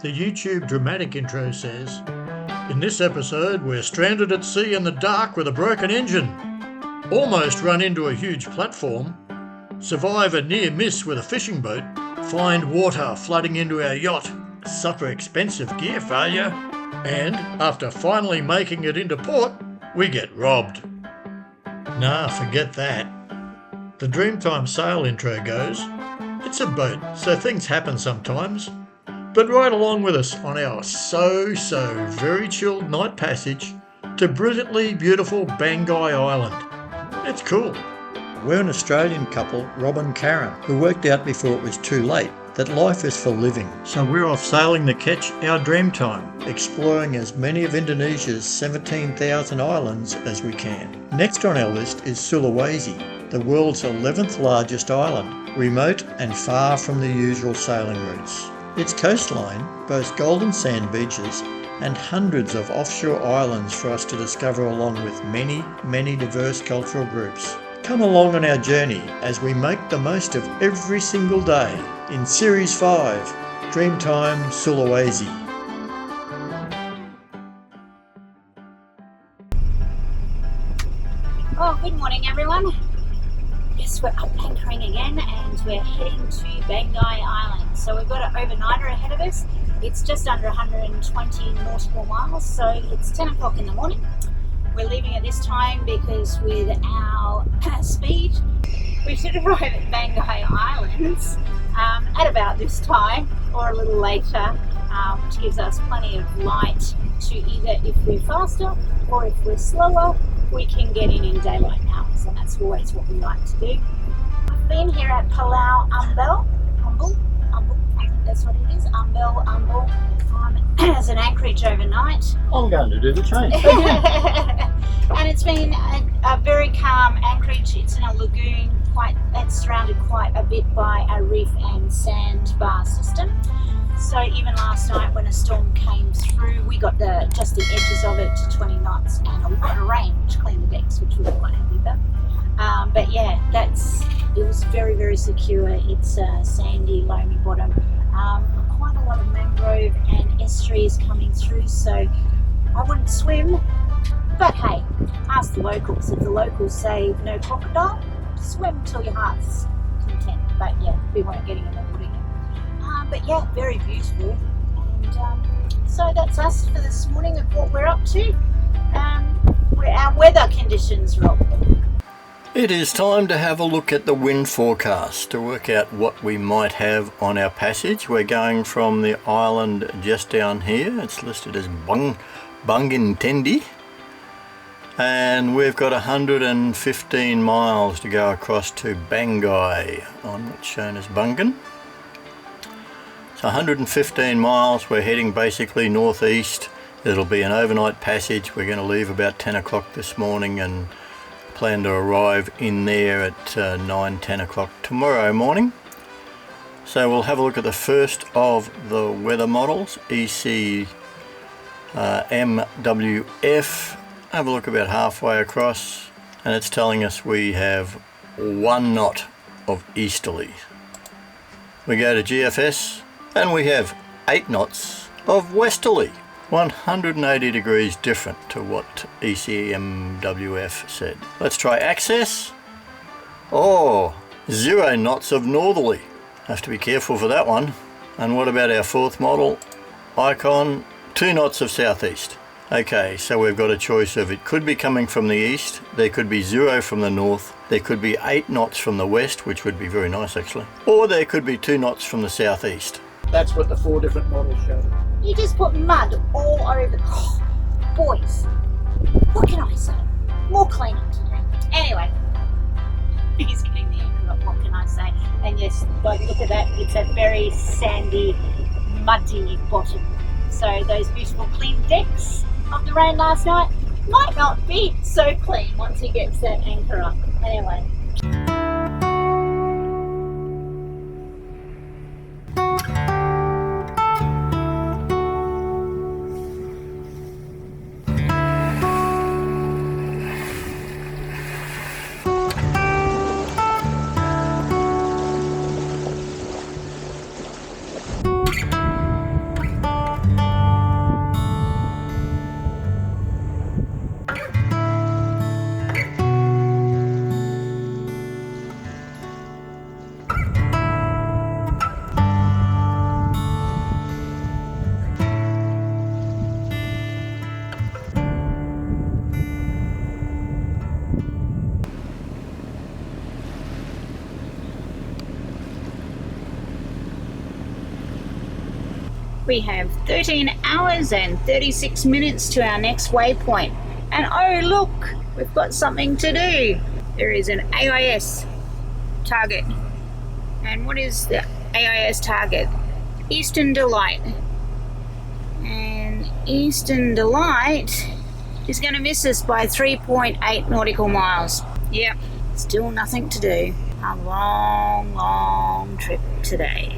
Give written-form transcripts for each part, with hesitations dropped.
The YouTube dramatic intro says, "In this episode, we're stranded at sea in the dark with a broken engine, almost run into a huge platform, survive a near miss with a fishing boat, find water flooding into our yacht, suffer expensive gear failure, and after finally making it into port, we get robbed." Nah, forget that. The Dreamtime Sail intro goes, "It's a boat, so things happen sometimes. But ride along with us on our so very chilled night passage to brilliantly beautiful Banggai Island. It's cool." We're an Australian couple, Rob and Karen, who worked out before it was too late that life is for living. So we're off sailing to catch our dream time, exploring as many of Indonesia's 17,000 islands as we can. Next on our list is Sulawesi, the world's 11th largest island, remote and far from the usual sailing routes. Its coastline boasts golden sand beaches and hundreds of offshore islands for us to discover, along with many diverse cultural groups. Come along on our journey as we make the most of every single day in Series 5, Dreamtime Sulawesi. Oh, good morning everyone. Yes, we're up anchoring again and we're heading to Banggai Island. So we've got an overnighter ahead of us. It's just under 120 nautical miles, so it's 10 o'clock in the morning. We're leaving at this time because with our speed, we should arrive at Banggai Islands at about this time or a little later, which gives us plenty of light to either, if we're faster or if we're slower, we can get in daylight hours, and that's always what we like to do. I've been here at Palau Umbel, I think that's what it is, Umbel, as an anchorage overnight. I'm going to do the change. And it's been a very calm anchorage. It's in a lagoon, it's surrounded quite a bit by a reef and sandbar system. So even last night when a storm came through, we got just the edges of it to 20 knots and a lot of rain, which cleaned the decks, which we were quite happy about. But yeah, it was very secure. It's a sandy, loamy bottom. Quite a lot of mangrove and estuaries coming through, so I wouldn't swim. But hey, ask the locals. If the locals say no crocodile, swim till your heart's content. But yeah, we weren't getting in the water yet. But yeah, very beautiful. And so that's us for this morning of what we're up to. Our weather conditions, Rob. It is time to have a look at the wind forecast to work out what we might have on our passage. We're going from the island just down here. It's listed as Banggai, and we've got 115 miles to go across to Banggai, on what's shown as Bungan. So 115 miles, we're heading basically northeast. It'll be an overnight passage. We're going to leave about 10 o'clock this morning and plan to arrive in there at 9-10 o'clock tomorrow morning. So we'll have a look at the first of the weather models, EC MWF. Have a look about halfway across, and it's telling us we have 1 knot of easterly. We go to GFS and we have 8 knots of westerly. 180 degrees different to what ECMWF said. Let's try access. 0 knots of northerly. Have to be careful for that one. And what about our fourth model? Icon, 2 knots of southeast. Okay, so we've got a choice of, it could be coming from the east, there could be 0 from the north, there could be 8 knots from the west, which would be very nice actually, or there could be 2 knots from the southeast. That's what the 4 different models show. You just put mud all over. Oh, boys, what can I say? More cleaning to do. Anyway, he's getting the anchor up. What can I say? And yes, like, look at that. It's a very sandy, muddy bottom. So those beautiful clean decks of the rain last night might not be so clean once he gets that anchor up. Anyway. We have 13 hours and 36 minutes to our next waypoint. And oh look, we've got something to do. There is an AIS target. And what is the AIS target? Eastern Delight. And Eastern Delight is going to miss us by 3.8 nautical miles. Yep, still nothing to do. A long, long trip today.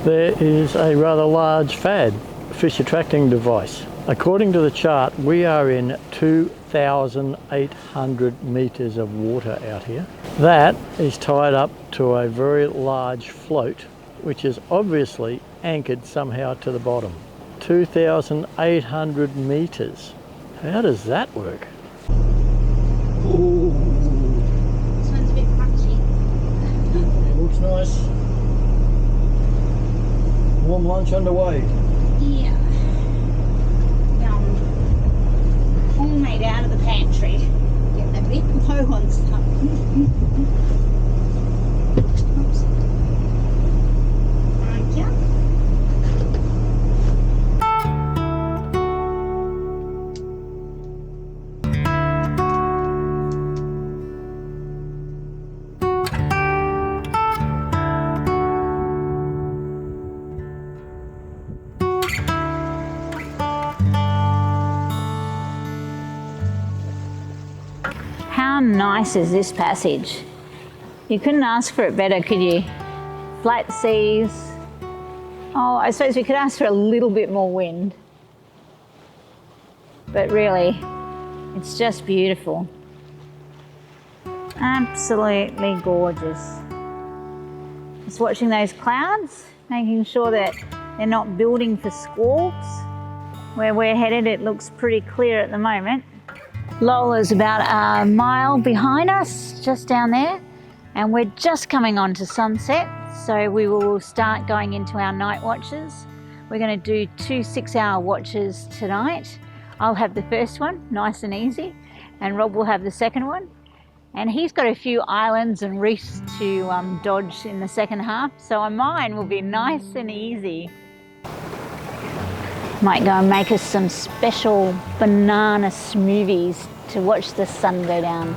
There is a rather large FAD, fish attracting device. According to the chart, we are in 2,800 metres of water out here. That is tied up to a very large float, which is obviously anchored somehow to the bottom. 2,800 metres. How does that work? Ooh. This one's a bit crunchy. It looks nice. Warm lunch underway. Yeah. Yum. All made out of the pantry. Getting a bit low on stuff. Oops. Thank you. How nice is this passage? You couldn't ask for it better, could you? Flat seas. Oh, I suppose we could ask for a little bit more wind. But really, it's just beautiful. Absolutely gorgeous. Just watching those clouds, making sure that they're not building for squalls. Where we're headed, it looks pretty clear at the moment. Lola's about a mile behind us, just down there, and we're just coming on to sunset, so we will start going into our night watches. We're going to do 2 6-hour watches tonight. I'll have the first one, nice and easy, and Rob will have the second one. And he's got a few islands and reefs to dodge in the second half, so mine will be nice and easy. Might go and make us some special banana smoothies to watch the sun go down.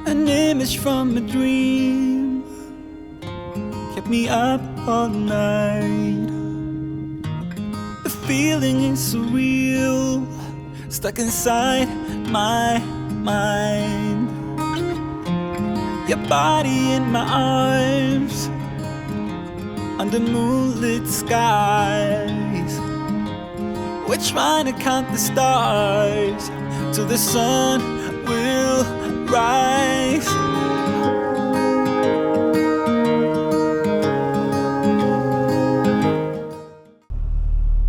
An image from a dream kept me up all night. The feeling is surreal, stuck inside my mind. Your body in my arms, under moonlit skies. We're trying to count the stars till the sun will rise.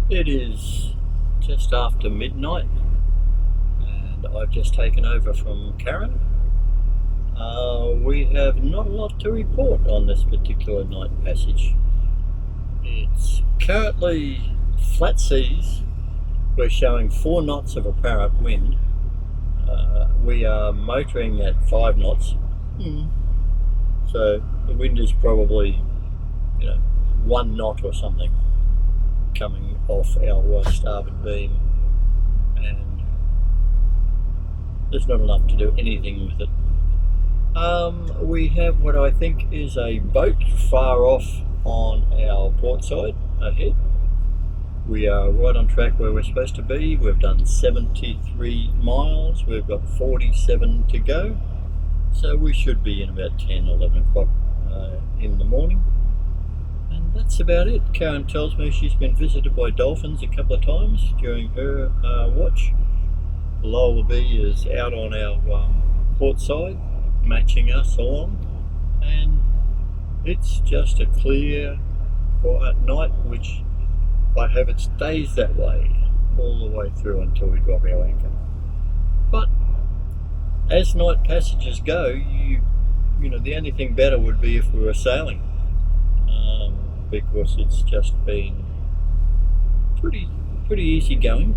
It is just after midnight and I've just taken over from Karen. We have not a lot to report on this particular night passage. It's currently flat seas. We're showing 4 knots of apparent wind. We are motoring at 5 knots. So the wind is probably, 1 knot or something coming off our starboard beam, and there's not enough to do anything with it. We have what I think is a boat far off on our port side ahead. We are right on track where we're supposed to be. We've done 73 miles. We've got 47 to go. So we should be in about 10, 11 o'clock in the morning. And that's about it. Karen tells me she's been visited by dolphins a couple of times during her watch. Lola B is out on our port side, matching us along, and it's just a clear, quiet night, which I hope it stays that way all the way through until we drop our anchor. But as night passages go, the only thing better would be if we were sailing, because it's just been pretty easy going.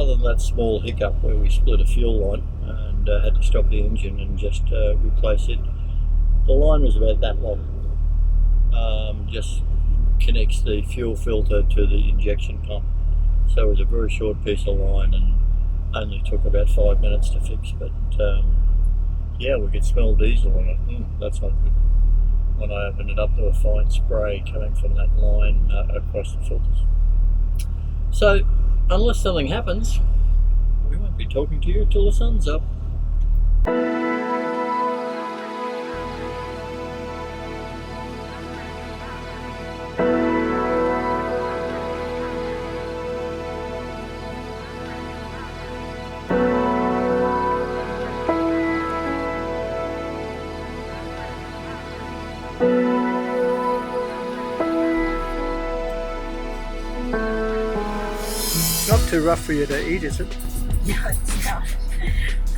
other than that small hiccup where we split a fuel line and had to stop the engine and just replace it, the line was about that long. Just connects the fuel filter to the injection pump. So it was a very short piece of line and only took about 5 minutes to fix. But yeah, we could smell diesel on it. That's not good. When I opened it up, there was fine spray coming from that line across the filters. So unless something happens, we won't be talking to you till the sun's up. Not too rough for you to eat, is it? No, it's not.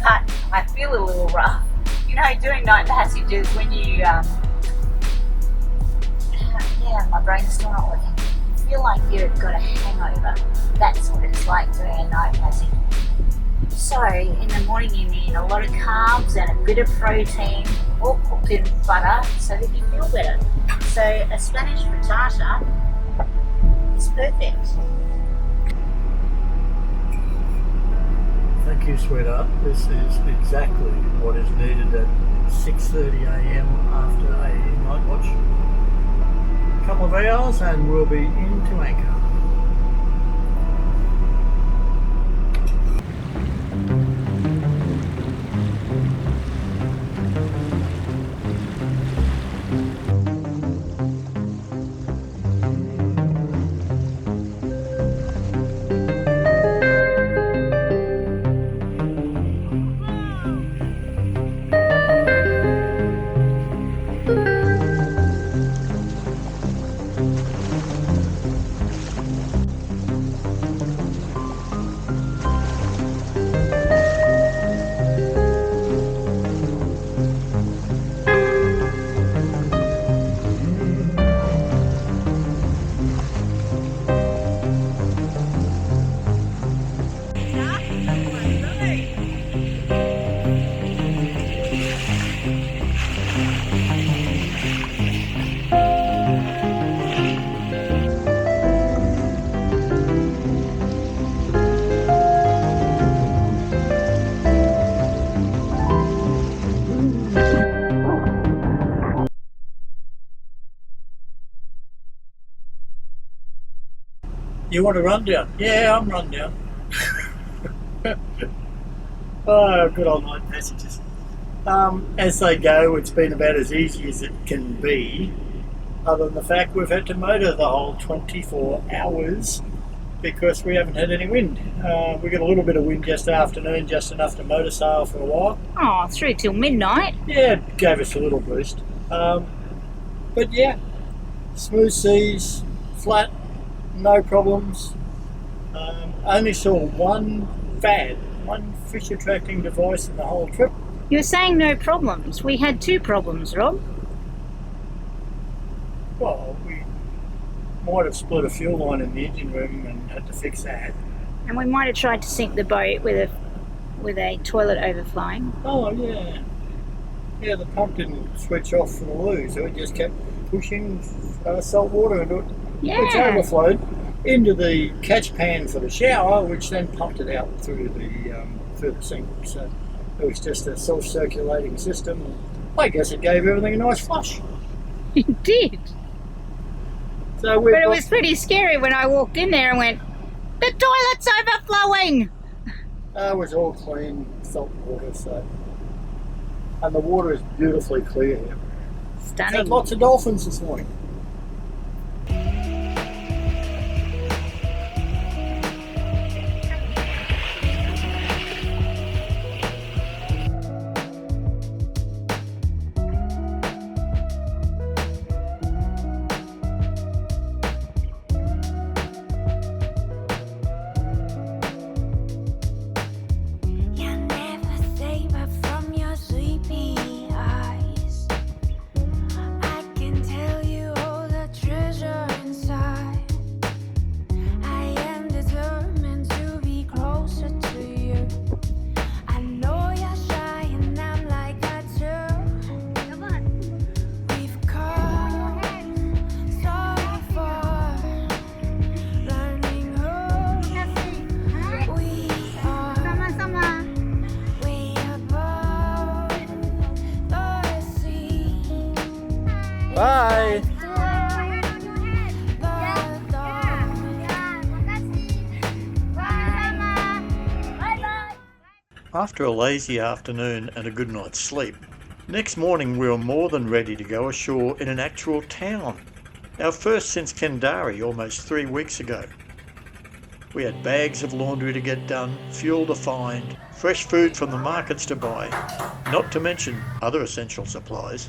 But I feel a little rough. You know, doing night passages when you, yeah, my brain's still not working. You feel like you've got a hangover. That's what it's like doing a night passage. So, in the morning you need a lot of carbs and a bit of protein, all cooked in butter, so that you feel better. So, a Spanish frittata is perfect. Thank you, sweetheart. This is exactly what is needed at 6:30 a.m. after a night watch. A couple of hours and we'll be into anchor. You want a rundown? Yeah, I'm run down. Oh, good old night passages. As they go, it's been about as easy as it can be, other than the fact we've had to motor the whole 24 hours because we haven't had any wind. We got a little bit of wind just afternoon, just enough to motor sail for a while. Oh, through till midnight. Yeah, it gave us a little boost. But yeah, smooth seas, flat, no problems. Only saw one fish attracting device in the whole trip. You're saying no problems. We had 2 problems, Rob. Well, we might have split a fuel line in the engine room and had to fix that. And we might have tried to sink the boat with a toilet overflowing. Oh yeah. Yeah, the pump didn't switch off for the loo, so it just kept pushing salt water into it. Yeah. Which overflowed into the catch pan for the shower, which then pumped it out through the sink. So it was just a self-circulating system. I guess it gave everything a nice flush. It did. So but it was pretty scary when I walked in there and went, the toilet's overflowing! It was all clean salt water, so. And the water is beautifully clear here. Stunning. Had lots of dolphins this morning. From your sleepy eyes, I can tell you After a lazy afternoon and a good night's sleep, next morning we were more than ready to go ashore in an actual town. Our first since Kendari almost 3 weeks ago. We had bags of laundry to get done, fuel to find, fresh food from the markets to buy, not to mention other essential supplies.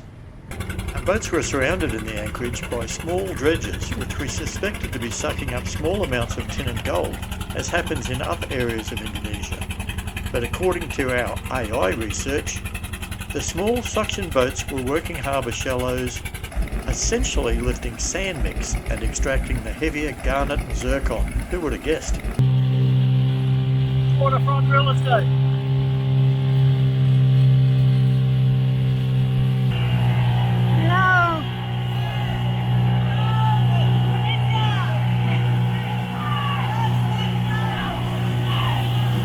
Our boats were surrounded in the anchorage by small dredges which we suspected to be sucking up small amounts of tin and gold, as happens in other areas of Indonesia. But according to our AI research, the small suction boats were working harbour shallows, essentially lifting sand mix and extracting the heavier garnet and zircon. Who would have guessed? Waterfront real estate. Hello.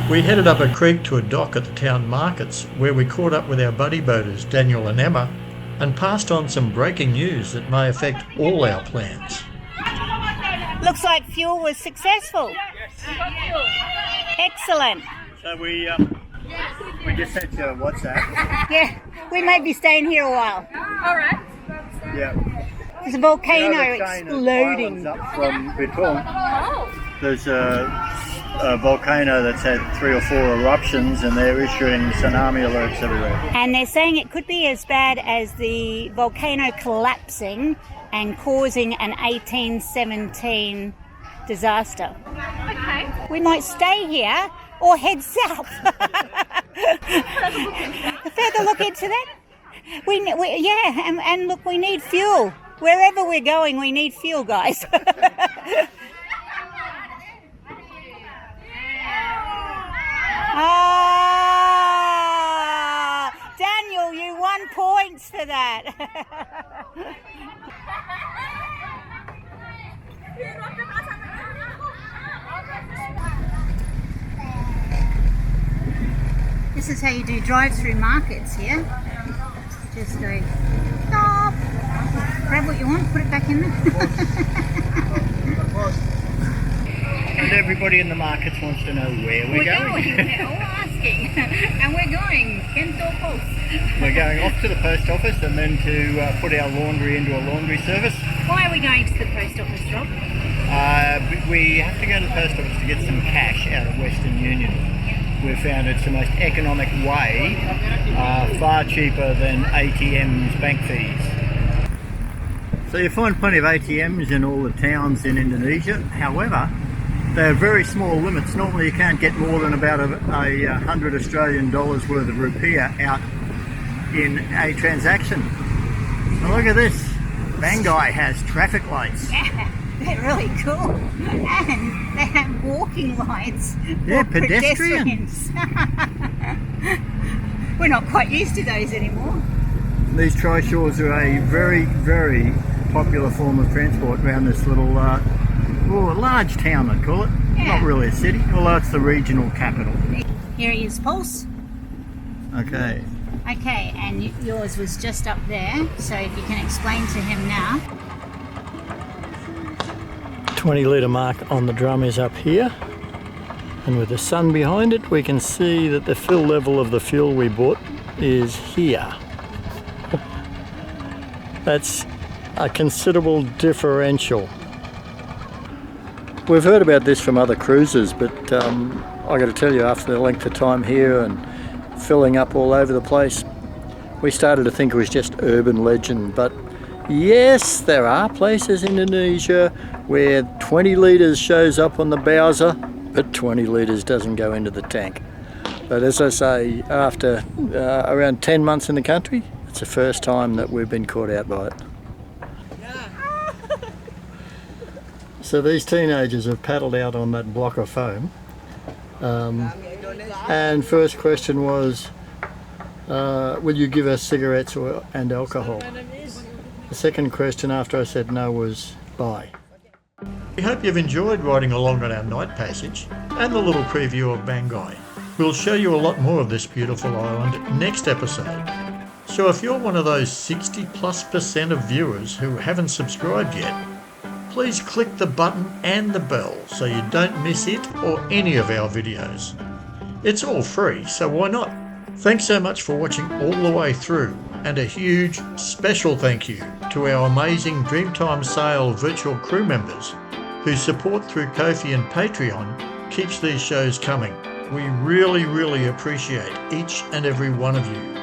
We headed up a creek to a dock at the town markets where we caught up with our buddy boaters Daniel and Emma and passed on some breaking news that may affect all our plans. Looks like fuel was successful. Excellent. So we just sent you a WhatsApp. Yeah, we may be staying here a while. All right. Yeah. There's a volcano You know the chain of exploding. islands up from Bitung. Oh. There's a volcano that's had 3 or 4 eruptions and they're issuing tsunami alerts everywhere. And they're saying it could be as bad as the volcano collapsing and causing an 1817 disaster. Okay. We might stay here or head south. Further look into that. And look, we need fuel. Wherever we're going, we need fuel, guys. Ah, Daniel, you won points for that. This is how you do drive-through markets here. Just go, stop, grab what you want, put it back in there. And everybody in the markets wants to know where we're going. They're all asking. And we're going Kento Post. We're going off to the post office and then to put our laundry into a laundry service. Why are we going to the post office, Rob? We have to go to the post office to get some cash out of Western Union. We've found it's the most economic way, far cheaper than ATMs, bank fees. So you find plenty of ATMs in all the towns in Indonesia. However, they have very small limits. Normally you can't get more than about a 100 Australian dollars worth of rupiah out in a transaction. And look at this. Banggai has traffic lights. Yeah, they're really cool. And they have walking lights Yeah, for pedestrians. We're not quite used to those anymore. These trishaws are a very, very popular form of transport around this little, large town I'd call it. Yeah. Not really a city, although it's the regional capital. Here is Pulse. Okay. Okay, and yours was just up there, so if you can explain to him now. 20 litre mark on the drum is up here, and with the sun behind it we can see that the fill level of the fuel we bought is here. That's a considerable differential. We've heard about this from other cruisers, but I got to tell you, after the length of time here and filling up all over the place, we started to think it was just urban legend. But yes, there are places in Indonesia where 20 litres shows up on the bowser, but 20 litres doesn't go into the tank. But as I say, after around 10 months in the country, it's the first time that we've been caught out by it. So these teenagers have paddled out on that block of foam. And first question was, will you give us cigarettes and alcohol? The second question after I said no was, bye. We hope you've enjoyed riding along on our night passage and the little preview of Banggai. We'll show you a lot more of this beautiful island next episode. So if you're one of those 60+% of viewers who haven't subscribed yet, please click the button and the bell so you don't miss it or any of our videos. It's all free, so why not? Thanks so much for watching all the way through, and a huge special thank you to our amazing Dreamtime Sail virtual crew members whose support through Ko-fi and Patreon keeps these shows coming. We really appreciate each and every one of you.